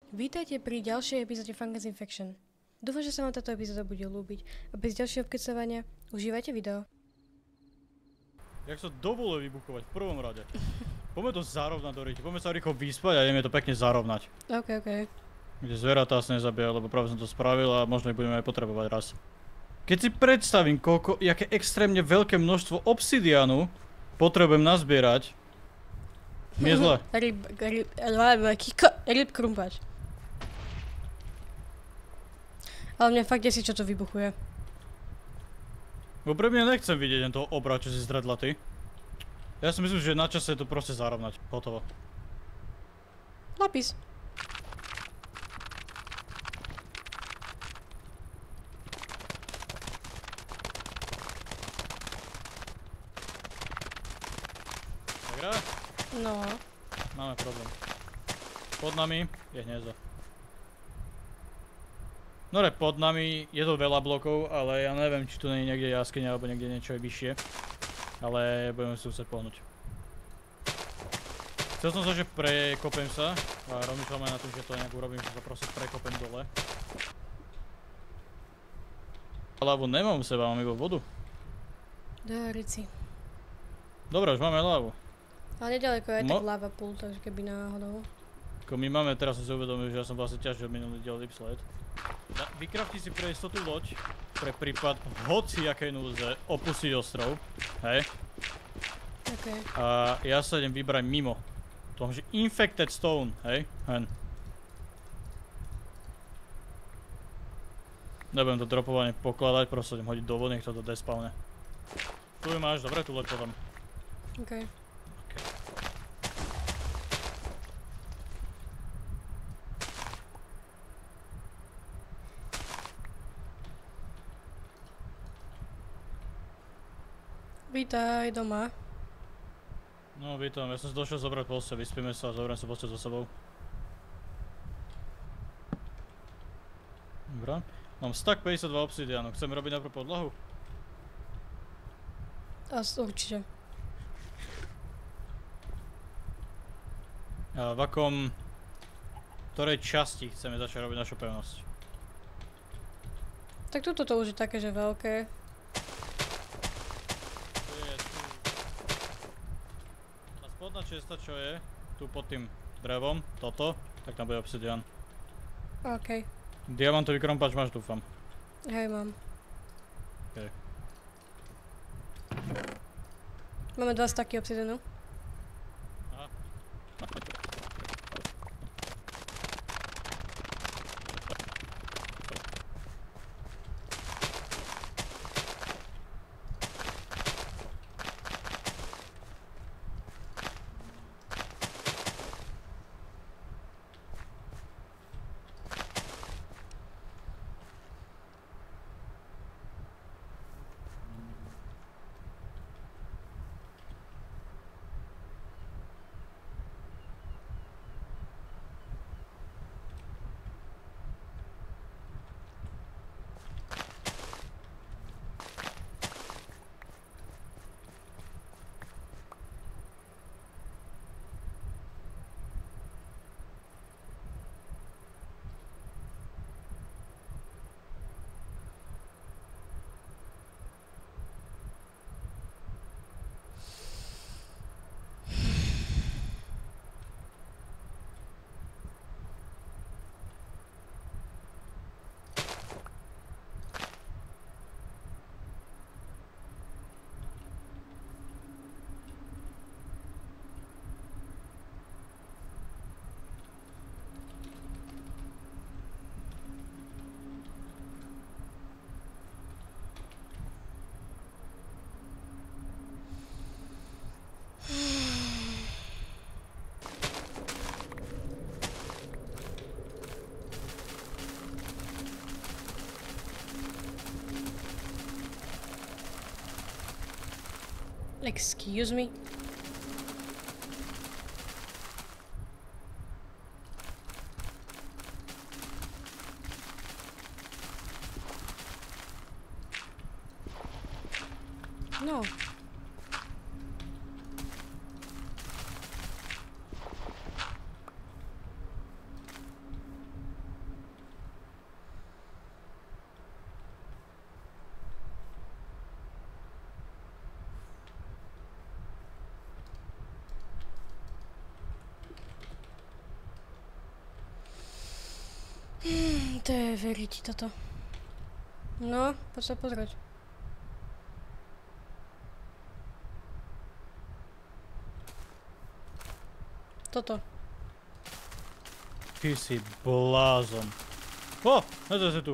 Vítajte pri ďalšej epizóde Fungus Infection. Dúfam, že sa vám táto epizóda bude ľúbiť a bez ďalšieho obkecovania užívajte video. Jak sa dovoluje vybuchovať v prvom rade? Poďme to zarovnať do ryti, poďme sa rýchlo vyspať a ideme to pekne zarovnať. OK. Kde zvieratá sa nezabíja, lebo práve som to spravil a možno ich budeme aj potrebovať raz. Keď si predstavím, jaké extrémne veľké množstvo obsidianu potrebujem nazbierať, mi je zle. Ryb krumpáč. Ale mňa fakt desí, čo to vybuchuje. Úprimne nechcem vidieť len toho obra, čo si zdredla ty. Ja si myslím, že na čase je to proste zarovnať. Hotovo. Lapis. Dobre? No. Máme problém. Pod nami je hniezdo. Nore, pod nami je to veľa blokov, ale ja neviem, či tu nie je niekde jaskyňa alebo niekde niečo je vyššie. Ale budeme si musieť pohnúť. Chcel som sa, že prekopem sa a rozmýšľam aj na tom, že to nejak urobím, že sa proste prekopem dole. Lávu nemám u seba, mám iba vodu. Dorici. Dobre, už máme lávu. Ale nedaleko je tak lava pool, takže keby náhodou. My máme, teraz som si uvedomil, že ja som vlastne ťažil minulý diel Lipsled. Vykrafti si pre istotu loď, pre prípad hociakej núdze opustiť ostrov, hej? OK. A ja sa idem vybrať mimo. Tom, že Infected Stone, hej? Hen. Nebudem to dropovanie pokladať, proste idem hodiť do vody, nech to despawne. Tu ju máš, dobre, tu loď potom. OK. Vítaj doma. No, vítam, ja som si došiel zobrať posteľ, vyspíme sa a zoberiem sa posteľ so sebou. Dobre. Mám stack 52 obsidianu, chceme robiť najprv podlahu? Určite. A v ktorej časti chceme začať robiť našu pevnosť? Tak toto to už je také, že veľké. Spodná česta, čo je tu pod tým drevom, toto, tak tam bude obsidian. OK. Diamantový krompač máš, dúfam. Hej, mám. OK. Máme 2 stacky obsidianu. Aha. Excuse me? No. To je veriť toto. No, poď sa pozrieť. Toto. Ty si blázon. O, nezaj tu.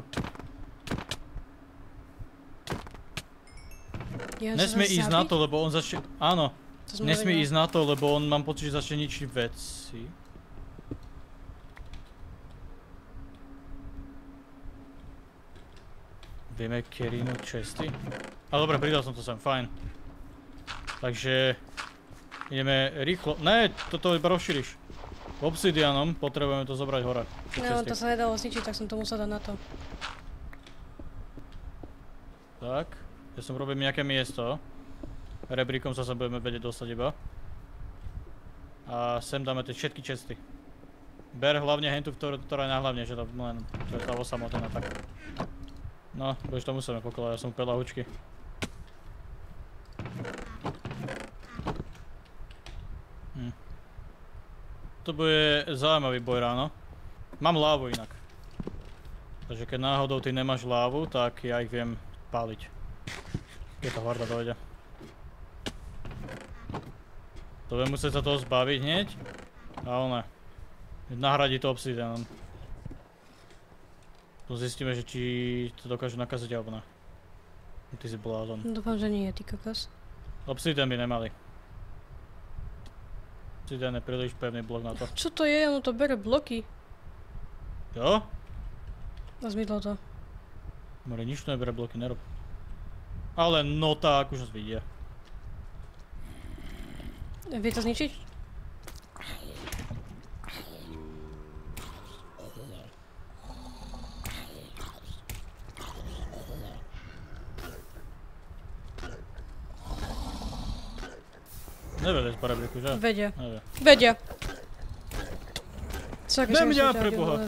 Nesmie ísť na to, lebo on začne... Áno. Nesmie ísť na to, lebo on, mám pocit, že začne ničiť veci. Vieme kerínúť česty? Ale dobre, pridal som to sem, fajn. Takže... Ideme rýchlo... Ne, toto iba rozšíriš. Obsidianom potrebujeme to zobrať hore. No, to sa nedalo zničiť, tak som to musel dať na to. Tak. Ja som robil nejaké miesto. Rebríkom sa budeme vedieť dostať iba. A sem dáme tie všetky česty. Ber hlavne hentu, ktorá je najhlavnejšia, že to len to je tá osamotená tak. No, už to musíme pokladať, ja som úplne lahučky. To bude zaujímavý boj ráno. Mám lávu inak. Takže keď náhodou ty nemáš lávu, tak ja ich viem páliť. Keď tá horda dojde. To budem musieť sa toho zbaviť hneď. Ale ne. Nahradí to obsidianom. Tu zistíme, že či to dokážu nakaziť alebo ne. Ty si blázon. Dúfam, že nie, ty kokos. Obsidian by nemali. Obsidian je príliš pevný blok na to. Čo to je? Ono to bere bloky. Jo? A zmidlo to. More, nič to nebere bloky, nerob. Ale no tak, už nás vidia. Vie to zničiť? Nevedia z parabriku, že? Vedia. Nevie. Vedia. Ne mňa, preboha.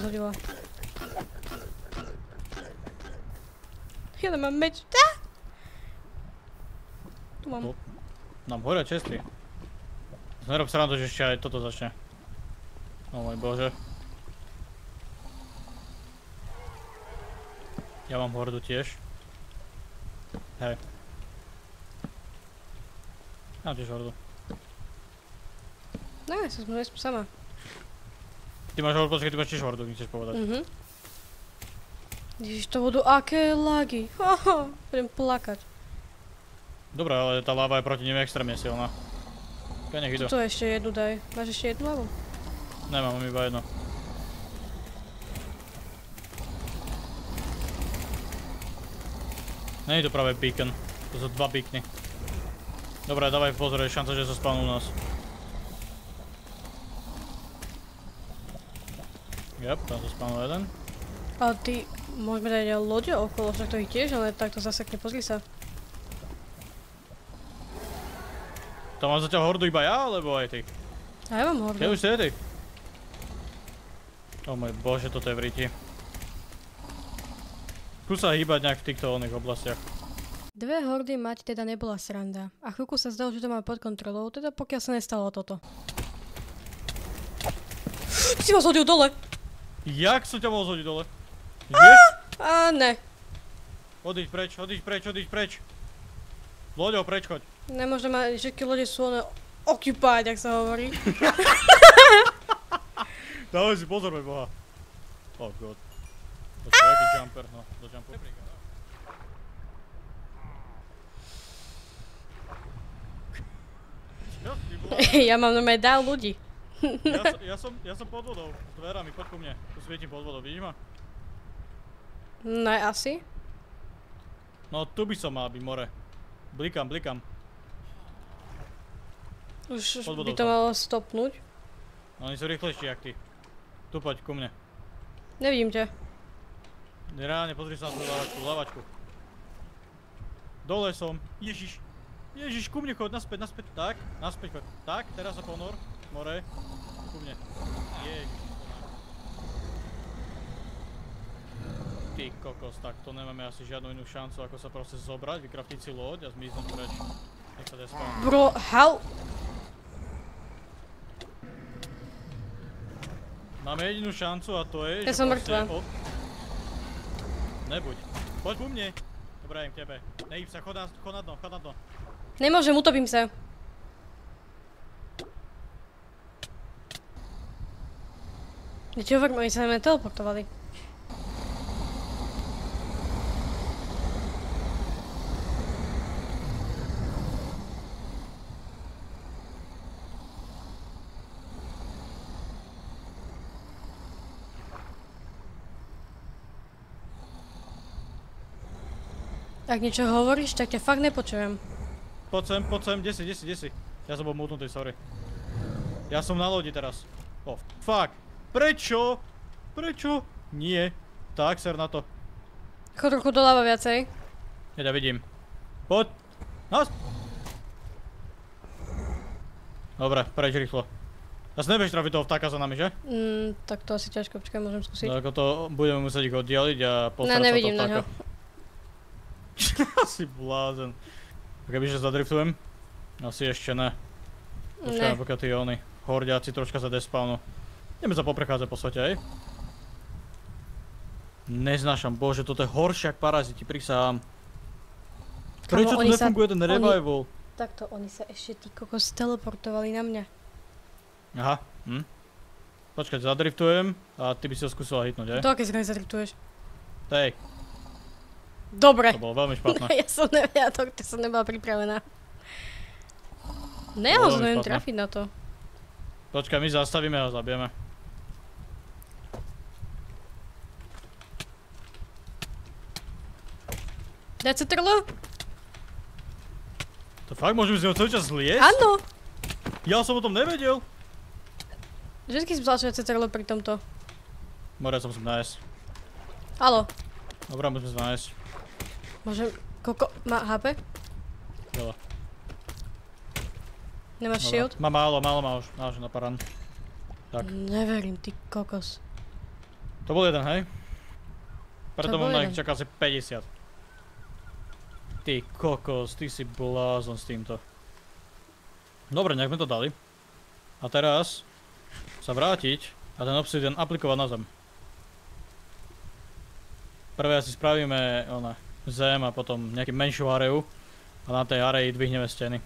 Ja nemám meč. Tu mám. Nám horia česty. Nerob srandu, že ešte aj toto začne. O môj bože. Ja mám hordu tiež. Hej. Mám tiež hordu. No, ja som sama. Ty máš hordu, počkej, ty máš tiež hordu, mi chceš povedať. Ježiš, to budú aké lagy. Budem plakať. Dobre, ale tá láva je proti nimi extrémne silná. Tak nech idú. Tu ešte jednu daj. Máš ešte jednu lavu? Nemám, mám iba jedno. Není to práve beacon. To sú dva beacony. Dobre, dávaj pozor, je šanca, že sa spavnú u nás. Jep, tam sa spavnul jeden. Ale ty, môžeme dať aj lode okolo, však to ich tiež, ale takto zasekne, pozri sa. Tam mám zatiaľ hordu iba ja, alebo aj ty? A ja mám hordu. Kde už si je ty? O môj bože, toto je v riti. Skús sa hýbať nejak v týchto oných oblastiach. Dve hordy mať teda nebola sranda. A chvíľku sa zdalo, že to má pod kontrolou, teda pokiaľ sa nestalo toto. Ty si ma zhodil dole! Jak som ťa mohol zhodiť dole? Žiješ? A ne. Odíď preč, odíď preč, odíď preč. Loďo, preč choď. Nemôžem mať, všetky lode sú one occupied, jak sa hovorí. Dávaj si pozor, moj boha. Oh god. Počkaj, aký jumper, no, do jumpu. Čo? Ty bola? Ja mám normálne dál ľudí. Ja som pod vodou, s dverami, poď ku mne. Tu svietím pod vodou, vidíš ma? No asi. No tu by som mal byť more. Blikám, blikám. Už by to malo stopnúť. No oni sú rýchlejší jak ty. Tu poď ku mne. Nevidím ťa. Reálne, pozri sa na svoju lavačku. Dole som. Ježiš. Ježiš, ku mne choď, naspäť, naspäť. Tak, naspäť choď. Tak, teraz sa ponor. More. Ku mne. Ježiš. Ty kokos, tak to nemáme asi žiadnu inú šancu, ako sa proste zobrať, vykraftiť si loď a zmiznúť preč. Nech sa despám. Bro, how? Máme jedinú šancu a to je, Ja som mŕtva. Nebuď. Poď ku mne. Dobre, idem k tebe. Nejím sa, chod na dno, chod na dno. Nemôžem, utopím sa. Ja ti hovorím, oni sa na mňa teleportovali. Ak niečo hovoríš, tak ťa fakt nepočujem. Poď sem, kde si? Ja som bol mutnutý, sorry. Ja som na lodi teraz. Oh, fuck. Prečo? Nie. Tak, ser na to. Chod trochu doľava viacej. Ja vidím. Poď. Nás. Dobre, preč rýchlo. Asi nebudeš trafiť toho vtáka za nami, že? Tak to asi ťažko, počkaj, môžem skúsiť. No ako to budeme musieť ich oddialiť a postarať sa toho nevidím na vtáka. ňo. Asi blázen. Kebyže zadriftujem? Asi ešte ne. Počkáme, pokiaľ tí oni hordiaci troška sa despawnu. Ideme sa poprechádzať po svete, hej? Neznášam, bože, toto je horšie ako paraziti, prisahám. Prečo tu nefunguje ten revival? Takto, oni sa ešte tí kokos teleportovali na mňa. Aha, Počkať, zadriftujem a ty by si ho skúsila hitnúť, hej? To aké zrejme zadriftuješ? Hej. Dobre. To bolo veľmi špatné. Ja som nebola pripravená. Ne, ho neviem trafiť na to. Počkaj, my zastavíme a zabijeme. Dať sa trlo? To fakt môžeme z neho celý čas zliesť? Áno. Ja som o tom nevedel. Vždycky som vzal cetrlo pri tomto. More sa musím nájsť. Haló. Dobrá, musíme sa nájsť. Môžem... Má HP? Veľa. Nemáš shield? Má málo už na paran. Tak. Neverím, ty kokos. To bol jeden, hej? Preto To bol mám na nich jeden. čaká asi 50. Ty kokos, ty si blázon s týmto. Dobre, nejak sme to dali. A teraz sa vrátiť a ten obsidian aplikovať na zem. Prvé asi spravíme zem a potom nejakú menšiu areu a na tej areji dvihneme steny.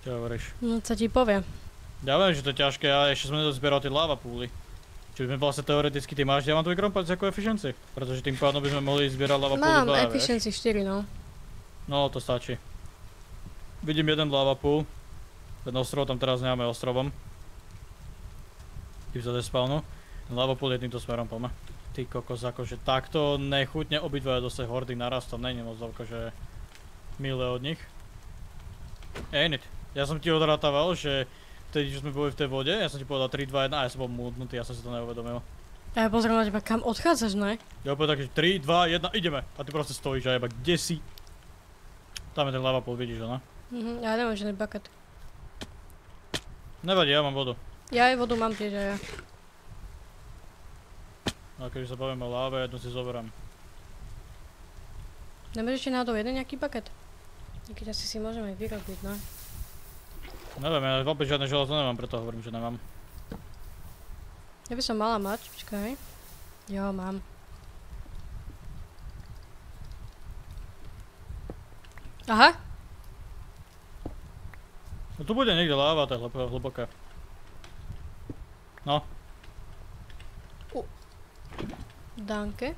Čo hovoríš? No, sa ti povie. Ja viem, že to je ťažké a ešte sme nedozbierali tie lava púly. Čiže by sme vlastne teoreticky ty máš diamantový krompec ako efficiency, pretože tým pádom by sme mohli zbierať lava púly 2, Mám efficiency 4, no. No, to stačí. Vidím jeden lava pool. Ten ostrov tam teraz nemáme ostrovom. Tým sa despawnu. Ten lava pool je týmto smerom, poďme. Ty kokos, akože takto nechutne obidvaja dostať hordy naraz, to není moc akože milé od nich. Ain't it. Ja som ti odrátával, že vtedy, čo sme boli v tej vode, ja som ti povedal 3, 2, 1 a ja som bol múdnutý, ja som si to neuvedomil. A ja pozriem na teba, kam odchádzaš, ne? Ja povedal tak, že 3, 2, 1, ideme. A ty proste stojíš a jeba, kde si? Tam je ten lava pool, vidíš ho, no? Ja nemám žiadny bucket. Nevadí, ja mám vodu. Ja aj vodu mám tiež, aj ja. A keď sa bavíme o láve, jednu si zoberám. Nemáš ešte náhodou jeden nejaký bucket? Keď asi si môžeme aj vyrobiť, no. Neviem, ja vôbec žiadne železo nemám, preto hovorím, že nemám. Ja by som mala mať, počkaj. Jo, mám. Aha. No tu bude niekde láva, to je hlboké. No. Danke.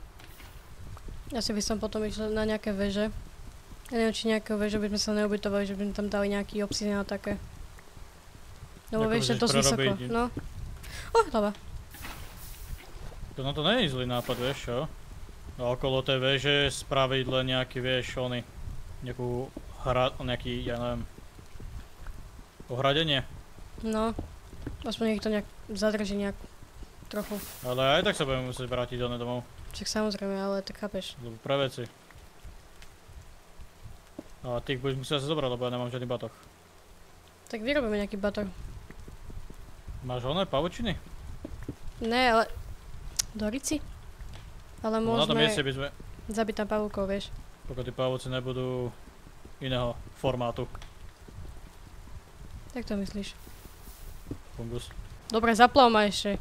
Asi by som potom išla na nejaké veže. Ja neviem, či nejakého veže by sme sa neubytovali, že by sme tam dali nejaký obsidian a také. No vieš, že to vysoko, no. Hlava. No to nie je zlý nápad, vieš čo? A okolo tej veže spraviť len nejaký, vieš, nejaký, ja neviem, ohradenie. No. Aspoň nech to nejak zadrží nejak trochu. Ale aj tak sa budeme musieť vrátiť domov. Však samozrejme, ale tak chápeš. Lebo pre veci. A tých budeš musieť asi zobrať, lebo ja nemám žiadny batoh. Tak vyrobíme nejaký batok. Máš pavučiny? Ne, ale... Dorici? Ale No na tom môžeme mieste by sme, zabiť tam pavúkov, vieš. pokiaľ tí pavúci nebudú iného formátu. Jak to myslíš? Fungus. Dobre, zaplav ma ešte.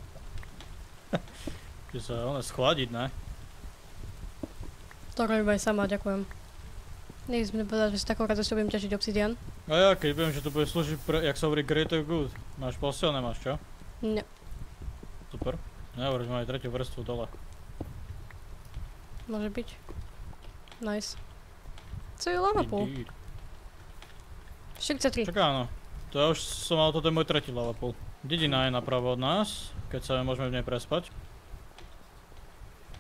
Musí sa schladiť, ne? To robím aj sama, ďakujem. Nech mi povedať, že s takou radosťou budem ťažiť obsidian. A ja, keď viem, že to bude slúžiť pre, jak sa hovorí, greater good. Máš posiel, nemáš, čo? Ne. Super. Nehovor, že máme tretiu vrstvu dole. Môže byť. Nice. Co je lava pool? Indeed. 43. Čaká, áno. To ja už som mal, toto je môj tretí lava pool. Dedina je napravo od nás, keď sa môžeme v nej prespať.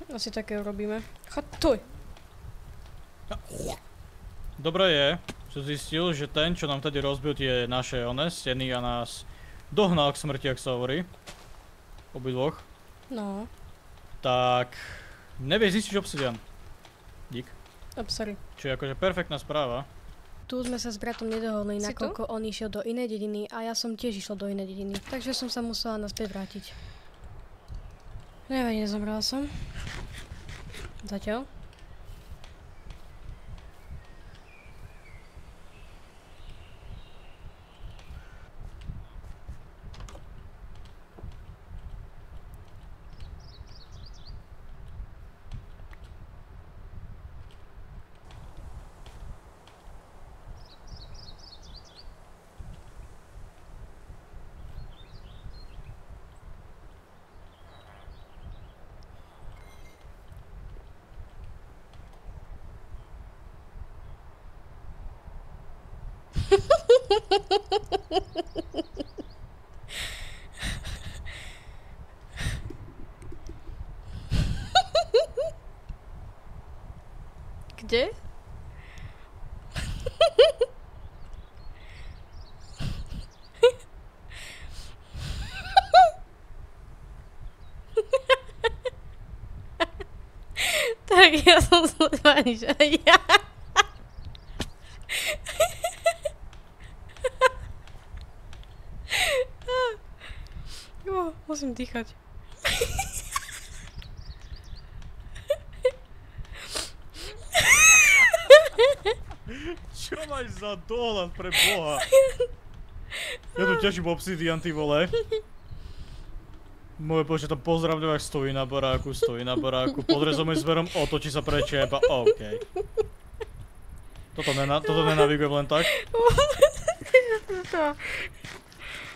Asi také urobíme. Chatuj! Dobre je, že zistil, že ten, čo nám tady rozbil tie naše steny a nás dohnal k smrti, ak sa hovorí. Obidvoch. No. Tak nevie zistiť obsidian. Dík. Sorry. Čiže akože perfektná správa. Tu sme sa s bratom nedohodli, Si nakoľko on išiel do inej dediny a ja som tiež išla do inej dediny. Takže som sa musela naspäť vrátiť. Nevadí, nezomrela som. Zatiaľ. Kde? Tak ja som zlúfaný, že ja. Musím dýchať. Čo máš za dohľad pre Boha? Ja tu ťažím obsidian, ty vole. Moje počet tam pozdravňovák stojí na baráku, podrezom je zverom, otočí sa prečiepa, okej. Toto nenavigujem len tak.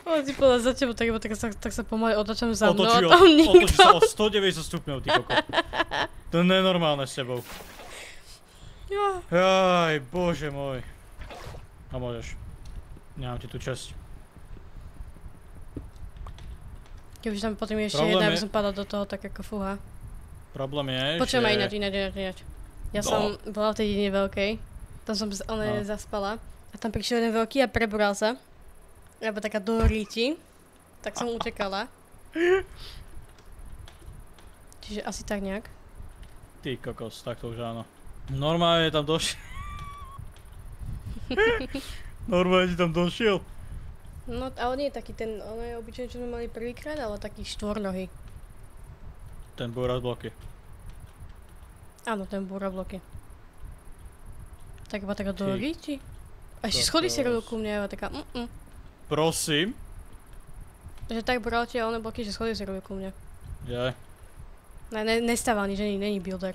Ale si povedal za tebou, tak sa pomaly otočam za mnou a Otočí tam nikto. sa o 190 stupňov, ty koko. To je nenormálne s tebou. Jaj, bože môj. A môžeš. Nemám ti tu časť. Kebyže tam potom ešte Problém jedna, je- aby som padla do toho tak ako fúha. Problém je, Počujem aj že... ináč. Ja No. som bola v tej dedine veľkej. Tam som zaspala. A tam prišiel jeden veľký a prebral sa. Alebo taká do ríti. Tak som utekala. Čiže asi tak nejak. Ty kokos, tak to už áno. Normálne tam došiel. Normálne ti tam došiel. No, ale nie je taký ten, ono je obyčajný, čo sme mali prvýkrát, ale taký štvornohý. Ten búra z bloky. Áno, ten búra bloky. Tak iba taká do Ty. ríti. A ešte schody si robil ku mne, iba taká Prosím. Že tak bral tie oné bloky, že schody si robil ku mne. Jaj. Nestával nič, není builder.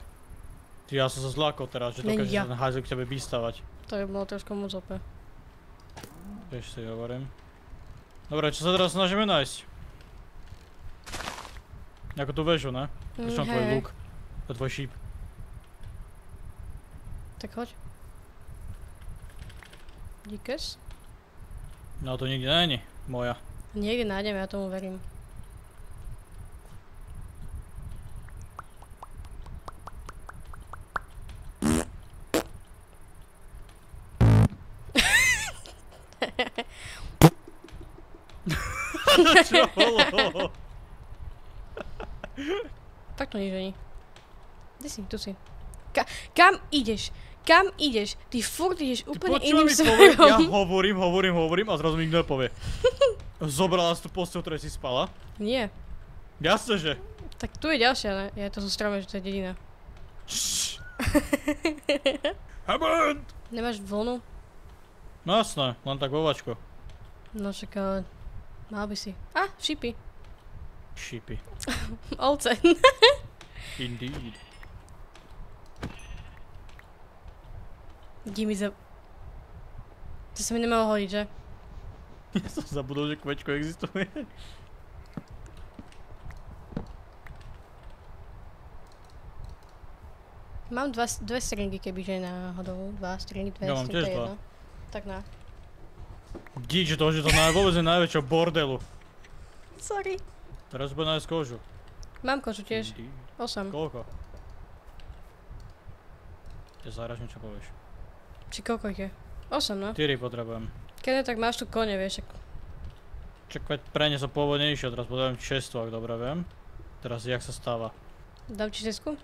Ty, ja som sa zlákol teraz, že Není dokáže ja. ten házel k tebe vystavať. To by bolo trošku moc ope. Tiež si hovorím. Dobre, čo sa teraz snažíme nájsť? Ako tú väžu, ne? Čo mám tvoj Hej. luk? To je tvoj šíp. Tak choď. Díkes. No to nikde není. Moja. Niekde nájdeme, ja tomu verím. Čo bolo? Tak to nič není. Kde si? Tu si. Kam ideš? Kam ideš? Ty furt ideš úplne iným Počúvaj mi povie, ja smerom. hovorím a zrazu mi nikto nepovie. Zobrala si tú posteľ, ktorej si spala? Nie. Jasne, že. Tak tu je ďalšia, ne? Ja to sú stromy, že to je dedina. Hammond! Nemáš vlnu? No jasné, len tak vovačko. No však ale... Mal by si. A, šipy. Šipy. Ovce. Indeed. Give me the... To sa mi nemalo hodiť, že? Ja som zabudol, že kvečko existuje. Mám dve stringy, kebyže náhodou. Dva stringy, dve Ja mám tiež stringy, dva. jedno. Tak na. Díč to, že to vôbec je najväčšieho bordelu. Sorry. Teraz bude nájsť kožu. Mám kožu tiež. Indeed. 8. Koľko? Te zahraš niečo povieš. Či koľko ich je? 8, no. 4 potrebujem. Keď ne, tak máš tu kone, vieš. Čak veď pre ne som pôvodne išiel, teraz potrebujem 6, ak dobre viem. Teraz jak sa stáva? Dám ti cesku?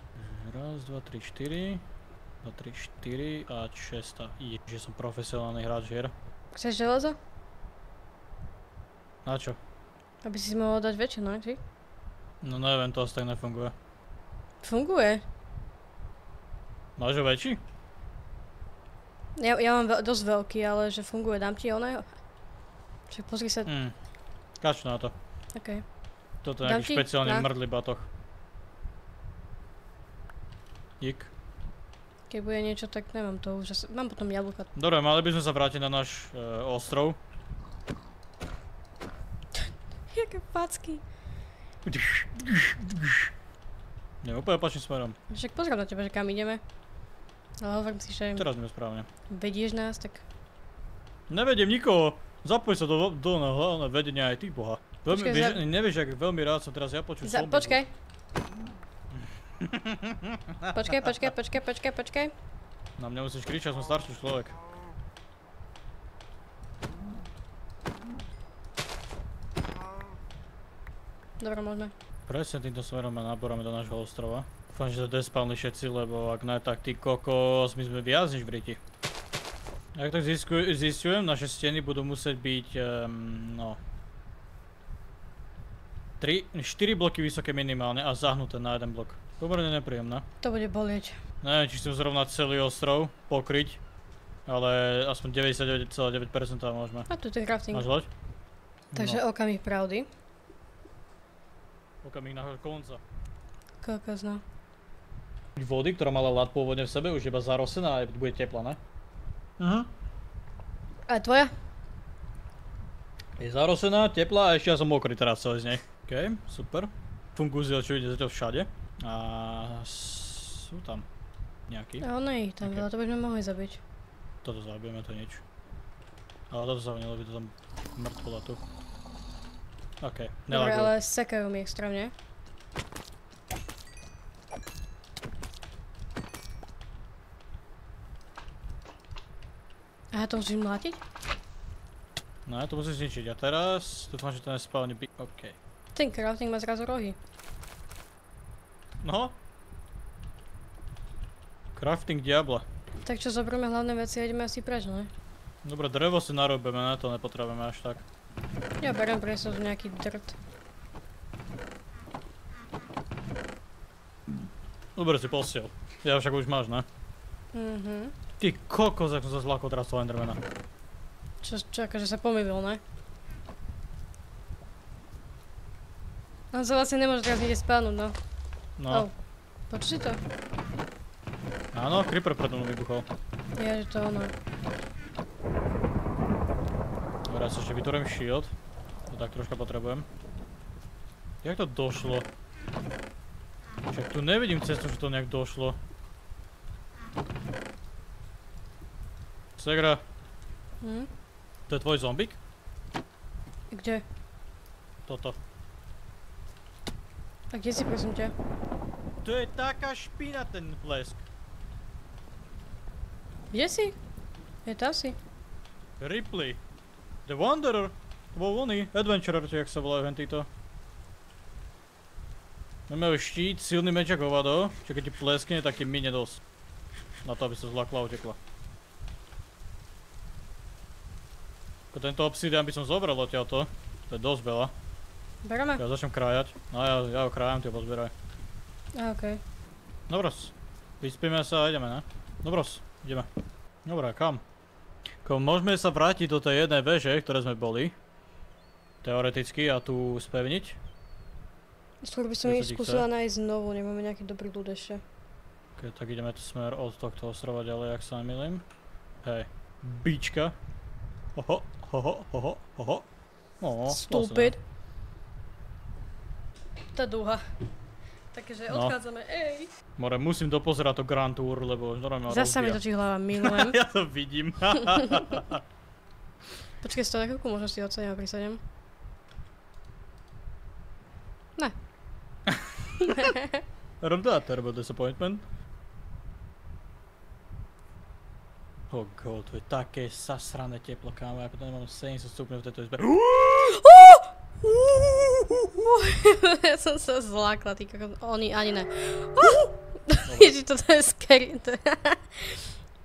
Raz, 2, 3, 4. 2, 3, 4 a 6. Ježiš, som profesionálny hráč hier. Chceš železo? Na čo? Aby si mohol dať väčšie, no, ty? No neviem, to asi tak nefunguje. Funguje. Máš ho väčší? Ja mám dosť veľký, ale že funguje. Dám ti oného? Však pozri sa. Kač na to. OK. Toto je Dám nejaký ti? špeciálny Na. mrdlý batoh. Dík. Keď bude niečo, tak nemám to už. Mám potom jablka. Dobre, mali by sme sa vrátiť na náš ostrov. Jaké packy. Nie, úplne opačným smerom. Však pozriem na teba, že kam ideme. Ale hovorím si, že Teraz ideme správne. vedieš nás, tak... Nevediem nikoho. Zapoj sa do hlavné vedenia aj ty, boha. Počkaj, Nevieš, jak veľmi rád som teraz ja počul zombie. Počkaj. Počkaj. Na mňa musíš kričať, som starší človek. Dobre, môžeme. Presne týmto smerom ma naboráme do nášho ostrova. Dúfam, že sa despálni všetci, lebo ak ne, tak ty kokos, my sme viac než Briti. Ak tak zistujem, naše steny budú musieť byť, no... 4 bloky vysoké minimálne a zahnuté na jeden blok. Pomerne nepríjemné. To bude bolieť. Neviem, či chcem zrovna celý ostrov pokryť, ale aspoň 99,9% môžeme. A tu je ten crafting. Máš loď? Takže No. okamih pravdy. Okamih nášho konca. Kokos, no. Vody, ktorá mala ľad pôvodne v sebe, už iba zarosená a bude teplá, ne? A tvoja? Je zarosená, teplá a ešte ja som mokrý teraz celý z nej. OK, super. Fungúzia, čo ide zatiaľ všade. A sú tam nejakí. A ono je ich tam Ok. veľa, to by sme mohli zabiť. Toto zabijeme, to je nič. Ale toto sa lebo je to tam mŕtvola tu. OK, Dobre, nelaguj. ale sekajú mi extrémne. A ja to musím mlátiť? No ja to musím zničiť a teraz dúfam, že to nespávne by... OK. Ten crafting má zrazu rohy. No. Crafting diabla. Tak čo, zoberieme hlavné veci a ideme asi preč, ne? Dobre, drevo si narobíme, na to nepotrebujeme až tak. Ja beriem priestor nejaký dirt. Dobre si posiel. Ja však už máš, ne? Ty kokos, ak som sa zlakol teraz toho Endermana. Čo, akože sa pomýlil, ne? On sa vlastne nemôže teraz niekde spánúť, no. No. Oh. Počuť to? Áno, creeper predo mnou vybuchol. Ja, že to ono. Dobre, ja sa ešte vytvorím shield. To tak troška potrebujem. Jak to došlo? Však tu nevidím cestu, že to nejak došlo. Segra, to je tvoj zombík? Kde? Toto. A kde si, prosím ťa? To je taká špina ten blesk. Kde si? Je to asi. Ripley. The Wanderer. To bol oný, Adventurer, či jak sa volajú hen títo. Máme štít, silný meč ako hovado, čo keď ti pleskne, tak ti mine dosť. Na to, aby sa zlakla a utekla. Ako tento obsidian by som zobral odtiaľto. To je dosť veľa. Bereme? Ja začnem krájať. No ja ho krájam, ty ho pozbieraj. A, okej. Dobros. Vyspíme sa a ideme, ne? Dobros, ideme. Dobre, kam? Môžeme sa vrátiť do tej jednej veže, ktoré sme boli. Teoreticky a tu spevniť. Skôr by som Čo ich sa ti skúsila nájsť znovu, nemáme nejaký dobrý ľud ešte. Ok, tak ideme tu smer od tohto ostrova ďalej, ak sa nemýlim. Hej, bička. Hoho, hoho, hoho, hoho. No, Stupid. Tá dúha. Takže No. odchádzame, ej. More, musím dopozerať to Grand Tour, lebo už normálne ma Zasa mi rozbíja. točí hlava, milujem. Ja to vidím. Počkaj, sto na chvíľku, možno si odsadím a prisadem. Ne. Rob that terrible disappointment. Oh god, to je také zasrané teplo, kámo, ja potom nemám 70 stupňov v tejto izbe. Ja som sa zlákla, ty kokos. Oni ani ne. Ježi, toto je scary.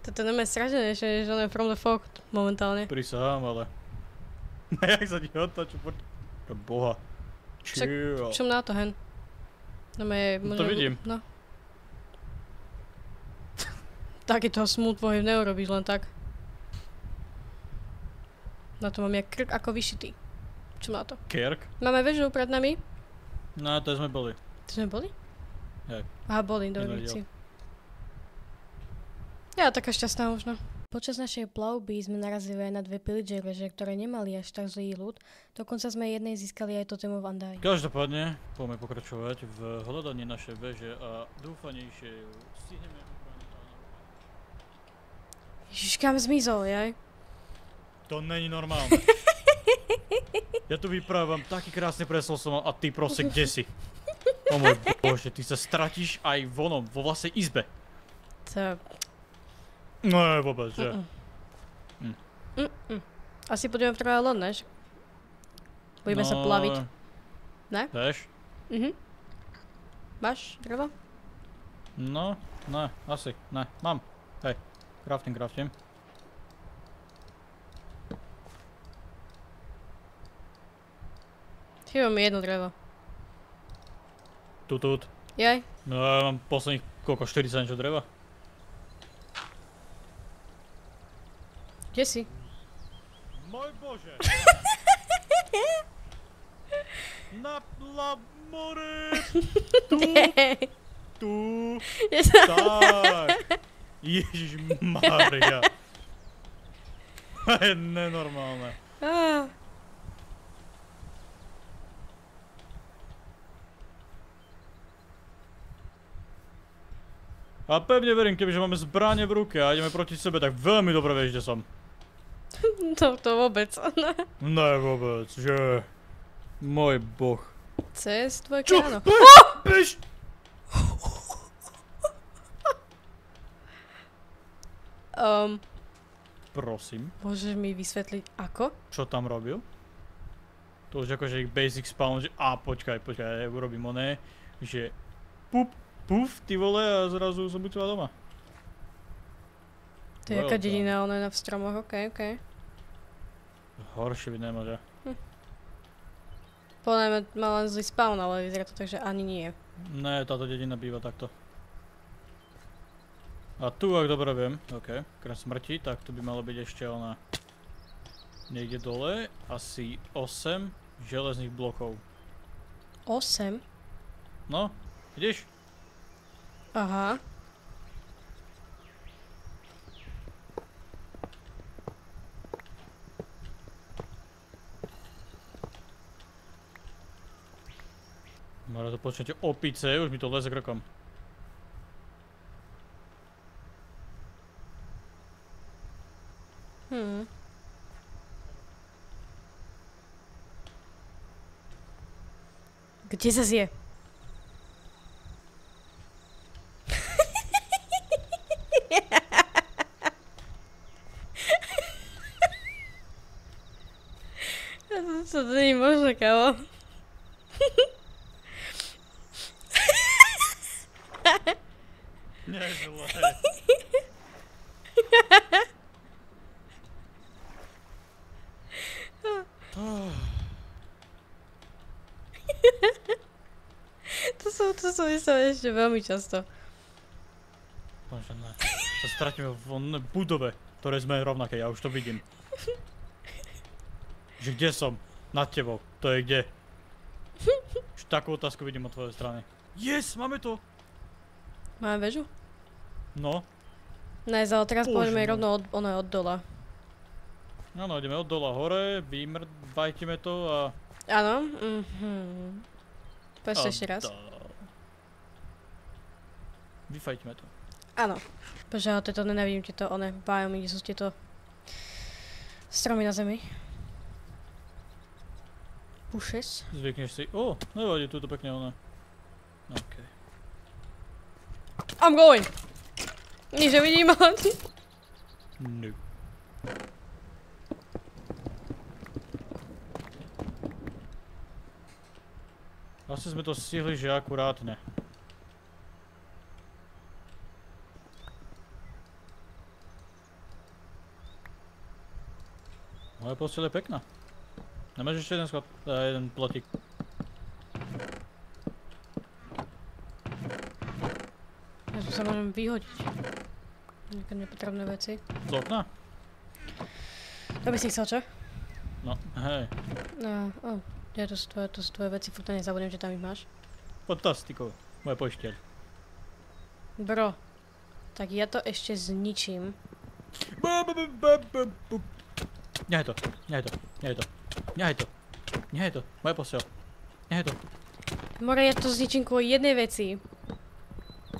Toto je normálne strašenejšie, než on je from the fog momentálne. Prisahám, ale... Jak sa ti otočí, Pre boha. Chill. Čom na to hen? No to vidím. No. Takýto smooth pohyb neurobíš len tak. Na to mám jak krk ako vyšitý. Čo na to? Kirk? Máme väžu pred nami? No, to sme boli. To sme boli? Hej. Aha, boli, dobrý Nevedel. si. Ja taká šťastná možno. Počas našej plavby sme narazili aj na dve pillager veže, ktoré nemali až tak zlý ľud. Dokonca sme jednej získali aj totému Vandaj. Každopádne, poďme pokračovať v hľadaní našej veže a dúfanejšie ju stihneme. Ježiš, kam zmizol, jaj? To není normálne. Ja tu vyprávam taký krásny preslov som mal a ty proste kde si? O môj bože, ty sa stratíš aj vonom, vo vlastnej izbe. To... No vôbec, že? Asi pôjdeme v trojá lod, než? Budeme sa plaviť. Ne? Vieš? Máš drevo? No, ne, asi, ne, mám. Hej, crafting. Chýba mi jedno drevo. Tutut. Jaj? No ja mám posledných koľko, 40 niečo dreva? Kde si? Môj bože! Na more! Tu! Tak! Ježišmária! To je nenormálne. A pevne verím, kebyže máme zbrane v ruke a ideme proti sebe, tak veľmi dobre vieš, kde som. To vôbec. Ne vôbec, že... Môj boh. Cez tvoje Čo? kráno. Bež! Prosím. Môžeš mi vysvetliť ako? Čo tam robil? To už akože ich basic spawn, že počkaj, ja urobím oné, že puf, ty vole a zrazu som bytila doma. To je jaká dedina, ona je v stromoch, okej. Horšie by nemôže. Podľa mňa má len zlý spawn, ale vyzerá to tak, že ani nie. Ne, táto dedina býva takto. A tu, ak dobre viem, krem smrti, tak tu by malo byť ešte ona niekde dole, asi 8 železných blokov. 8? No, vidíš? Aha. Môže to počnete opice, už mi to leze krkom. Kde sa zje? To nie je možné, kámo. Nie, zle. To som myslela ešte veľmi často. Bože, ne. Sa stratíme v budove, ktoré sme rovnaké, ja už to vidím. Že kde som? Nad tebou. To je kde? takú otázku vidím od tvojej strany. Yes, máme to! Máme väžu? No. Nice, ale teraz Bože poďme môj. rovno od dola. Áno, ideme od dola hore, vymrdvajtime to a... Áno, Poďte ešte raz. Vyfajtime to. Áno. Bože, ale toto nenávidím tieto biomy, kde sú tieto stromy na zemi. Pushes. Zvykneš si... nevadí, tu to pekne ono. OK. I'm going! Nič nevidím, ale... No. Asi sme to stihli, že akurátne. Moja posteľ je pekná. Nemáš ešte jeden schod? Jeden plotík. Ja sa môžem vyhodiť. Nejaké nepotrebné veci. Z okna? To by si chcel, čo? No, hej. No, to sú tvoje veci, furt nezabudnem, že tam ich máš. Fantastiko. Moja posteľ. Bro, tak ja to ešte zničím. Nehaj to, nehaj to, nehaj to, nehaj to, nehaj to, moja posteľ. Nehaj to. More, ja to zničím kvôli jednej veci.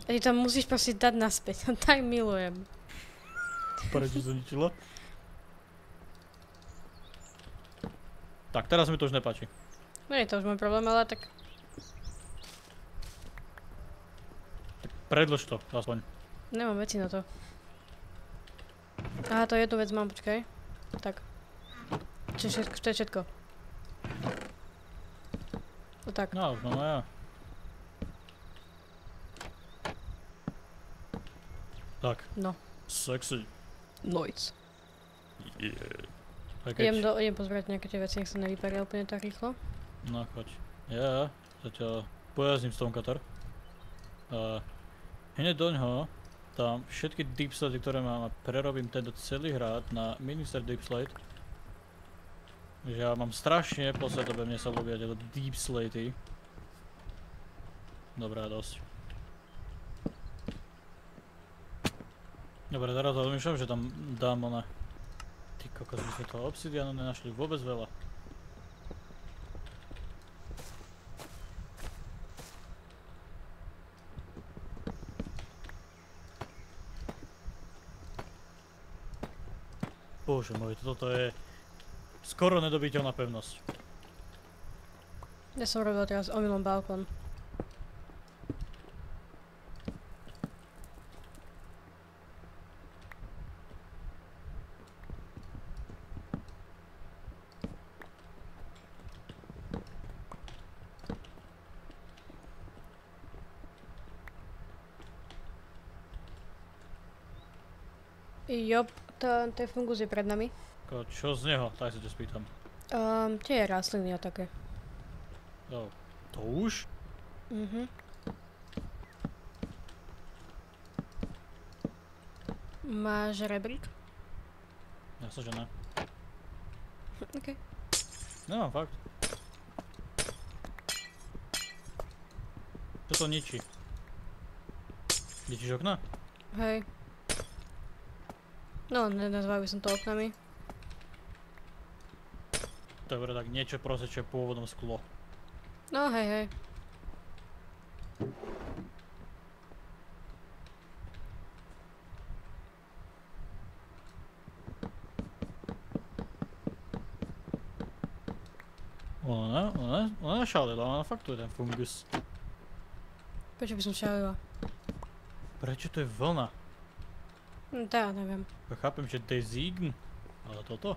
A ty tam musíš proste dať naspäť, tak milujem. Prečo zničila? Tak, teraz mi to už nepáči. Nie je to už môj problém, ale tak... Predĺž to, aspoň. Nemám veci na to. Aha, to jednu vec mám, počkaj. Tak. To je všetko. No tak. No, už mám aj ja. Tak. No. Sexy. Nice. Yeah. Idem pozbrať nejaké tie veci, nech sa nevyparia úplne tak rýchlo. No choď. Ja zatiaľ pojazdím s tom Katar. A hneď doňho tam všetky deepslady, ktoré mám, a prerobím tento celý hrad na minister deepslate. Že ja mám strašne po dobe, mne sa ľúbia tieto deepslady. Dobrá, dosť. Dobre, teraz rozmýšľam, že tam dám ona. Ty kokos, my sme toho obsidianu nenašli vôbec veľa. Bože môj, toto je skoro nedobyteľná pevnosť. Ja som robil teraz omylom balkón. Jop, ten fungus je pred nami. Čo z neho? Tak sa ťa spýtam. Tie rastliny a také. To už? Máš rebrík? Ja sa že ne. OK. Nemám fakt. Čo to ničí? Ničíš okna? Hej. No, nenazval by som to oknami. Dobre, tak niečo proste, čo je pôvodom sklo. No, hej. Ona šalila, ona fakt tu je ten fungus. Prečo by som šalila? Prečo to je vlna? Tá, neviem. Ja chápem, že Design, ale toto?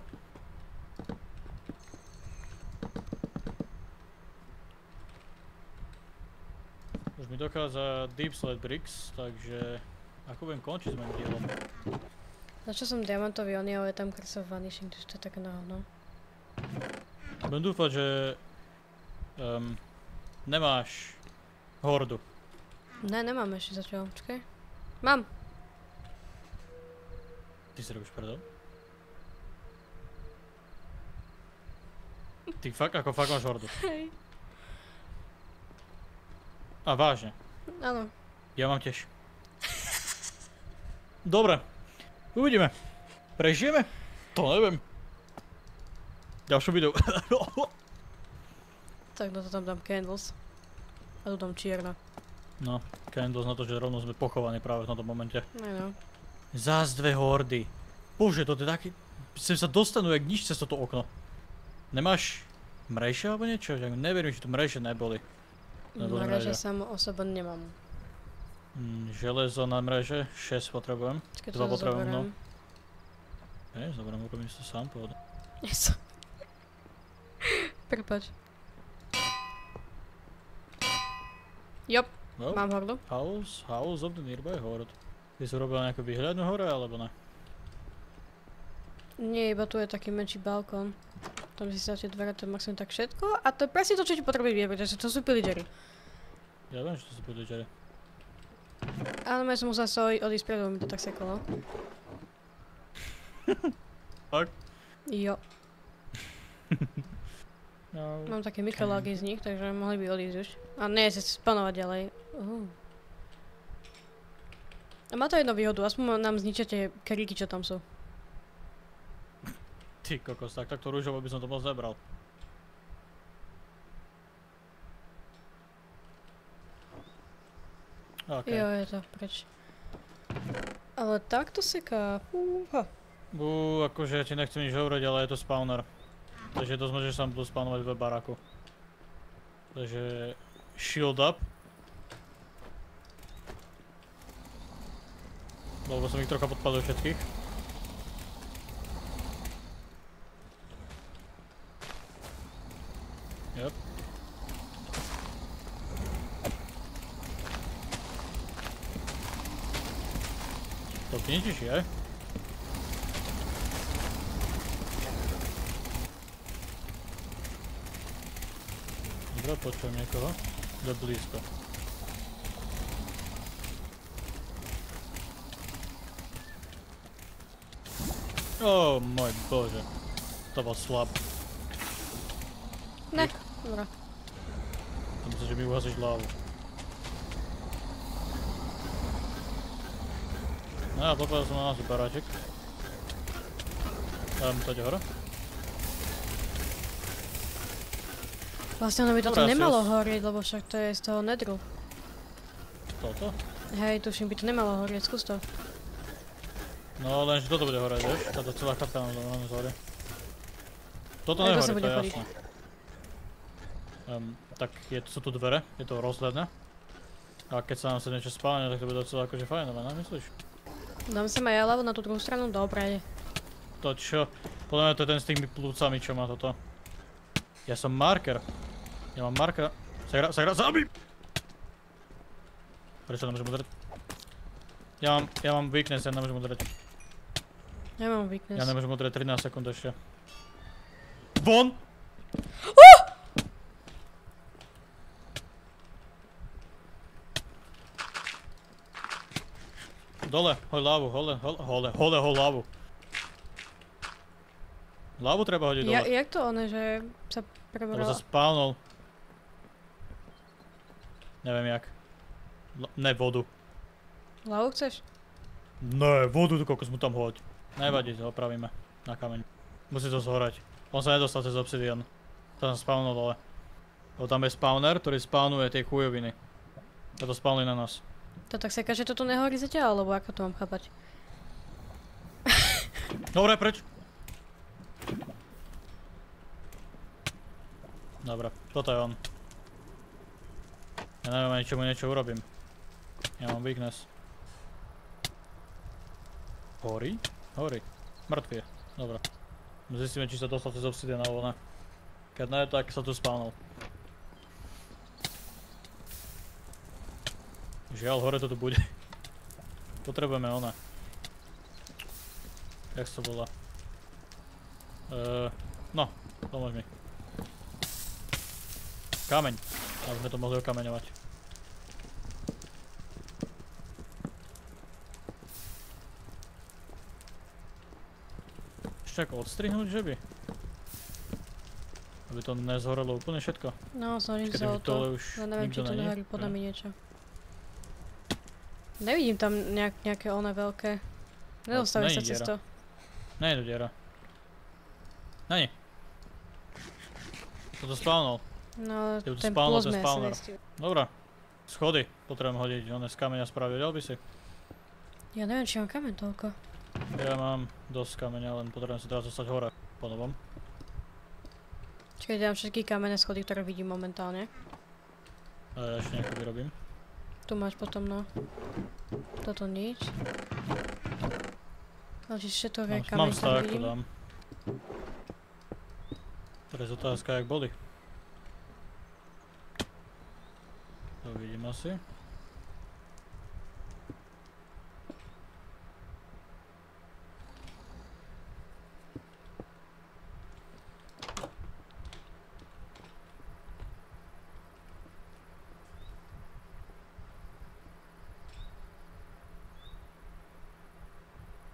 Už mi dochádza Deep Slate Bricks, takže ako budem končiť s mojím dielom? Začal som diamantový ony, ale je tam Curse of Vanishing, takže to je také náhodno. Budem dúfať, že nemáš hordu. Ne, nemám ešte zatiaľ, počkaj. Mám! Ty si robíš prdel? Ty fakt máš hordu. Hej. A vážne. Áno. Ja mám tiež. Dobre. Uvidíme. Prežijeme? To neviem. Ďalšiu video. Tak no to tam dám candles. A tu dám čierna. No, candles na to, že rovno sme pochovaní práve v tomto momente. No. Zás dve hordy. Bože, to je taký... Sem sa dostanú jak nič cez toto okno. Nemáš mreže alebo niečo? Ja neverím, že tu mreže neboli. Mreže samo o sebe nemám. Železo na mreže, 6 potrebujem. Počkaj, 2 to potrebujem, no. zoberiem. Zoberiem, urobím si to sám, pohoda. Yes. Prepač. Jop, No, mám hordu. house of the nearby horde. Ty si urobila nejakú výhľadnú hore, alebo ne? Nie, iba tu je taký menší balkón. Tam si sa tie dvere, to je maximum tak všetko. A to je presne to, čo ti potrebuje vidieť, pretože to sú pillagery. Ja viem, že to sú pillagery. Ale ja som musel sa odísť predo, mi to tak sekolo. Tak? Jo. No. Mám také mikrolagy z nich, takže mohli by odísť už. A nie, sa spanovať ďalej. A má to jednu výhodu, aspoň nám zničíte kríky, čo tam sú. Ty kokos, takto rúžovo by som to moc nebral. Okay. Jo, je to preč. Ale takto seká. Fúha. Akože ja ti nechcem nič hovoriť, ale je to spawner. Takže dosť môžeš sa tu spawnovať v baraku. Takže... Shield up. Lebo som ich trocha podpadol všetkých. Yep. To ti ničíš, je? Dobre, počujem niekoho. Do blízko. Ó, môj bože. To bol slab. Ne, dobrá. To myslím, že mi uhasíš hlavu. No a popadal som na nás baráček. Dám to ide hore. Vlastne ono by toto Dobre, nemalo asi horieť, lebo však to je z toho nedru. Toto? Hej, tuším, by to nemalo horieť, skús to. No lenže toto bude horeť, vieš? Táto celá chatka nám zhorie. Toto Aj to nehorí, sa to bude je chodiť. jasné. Tak sú tu dvere, je to rozhľadné. A keď sa nám sa niečo spálne, tak to bude docela akože fajnové, nemyslíš? Dám sa aj ja ľavo na tú druhú stranu? Dobre. To čo? Podľa mňa to je ten s tými plúcami, čo má toto. Ja som marker. Ja mám markera. Sagra, zabij! Prečo nemôžem udrieť? Ja mám weakness, ja nemôžem udrieť. Ja mám weakness. Ja nemôžem udrieť 13 sekúnd ešte. Von! Dole, hoj lávu, hole lávu. Lávu treba hodiť dole. Jak to ono, že sa Lebo prebralo? sa spálnul. Neviem jak. Ne vodu. Hlavu chceš? Ne, vodu tu kokos mu tam hoď. Nevadí, to opravíme. Na kameň. Musí to zhorať. On sa nedostal cez obsidian. To sa spawnul dole. Lebo tam je spawner, ktorý spawnuje tie chujoviny. A to spawnuli na nás. To tak seka, že to tu nehorí zatiaľ, alebo ako to mám chápať? Dobre, preč. Dobre, toto je on. Ja neviem ani čomu niečo urobím. Ja mám weakness. Horí? Horí. Mŕtvy je. Dobre. Zistíme, či sa dostal cez obsidian alebo ne. Keď ne, tak sa tu spawnul. Žiaľ, hore to tu bude. Potrebujeme ona. Jak to bola? No, pomôž mi. Kameň. Aby sme to mohli okameňovať. Ešte ako odstrihnúť, že by? Aby to nezhorelo úplne všetko. No, snažím Keď sa o dole to. už No neviem, či nikto to není. nehorí pod nami niečo. Nevidím tam nejaké one veľké. Nedostaví není sa cez diera. to. Nie je tu diera. Není. Toto spawnol. No, Je tu ten spawner, plus ten sme asi spawner. nestihli. Dobrá. Schody. Potrebujem hodiť. One z kameňa spraviť. Vedel by si? Ja neviem, či mám kameň toľko. Ja mám dosť kameňa, len potrebujem si teraz dostať hore. Po novom. Čakaj, dám všetky kamenné schody, ktoré vidím momentálne. A ja ešte nejaké vyrobím. Tu máš potom, no. Toto nič. Ale či všetko je kameň, Mám ktoré stack, to vidím. dám. Teraz otázka, jak boli. To vidím asi.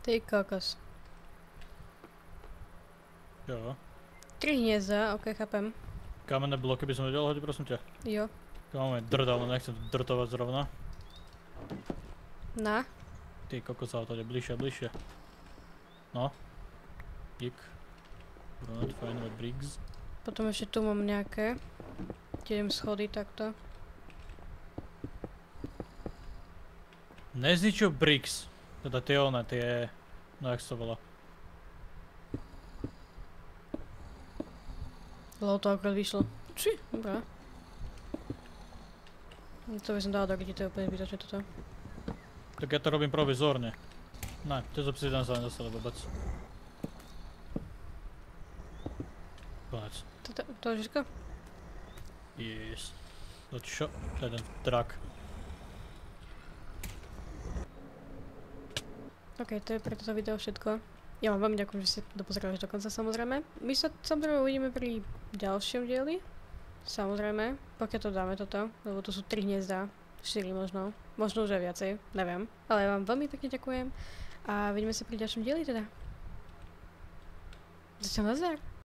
Ty kokos. Jo. 3 hniezda, ok, chápem. Kamenné bloky by som vedel hodiť, prosím ťa. Jo. Tu máme drd, ale nechcem drtovať zrovna. Na. Ty kokos, ale to ide bližšie a bližšie. No. Dík. Brunette, fajn, with bricks. Potom ešte tu mám nejaké. Kde idem schody takto. Nezničuj bricks. Teda tie one, tie... No jak sa to volá. Lebo to akorát vyšlo. Či, dobrá. To by som dala do ryti, to je úplne zbytočné toto. Tak ja to robím provizorne. Ne, tie obsidian sa nedostali vôbec. Konec. To je všetko? Yes. To čo? To je ten drak. Ok, to je pre toto video všetko. Ja vám veľmi ďakujem, že ste dopozerali až do konca, samozrejme. My sa samozrejme uvidíme pri ďalšom dieli. Samozrejme, pokiaľ to dáme toto, lebo tu sú 3 hniezda, 4 možno. Možno už aj viacej, neviem. Ale ja vám veľmi pekne ďakujem a vidíme sa pri ďalšom dieli teda. Zatiaľ nazdar.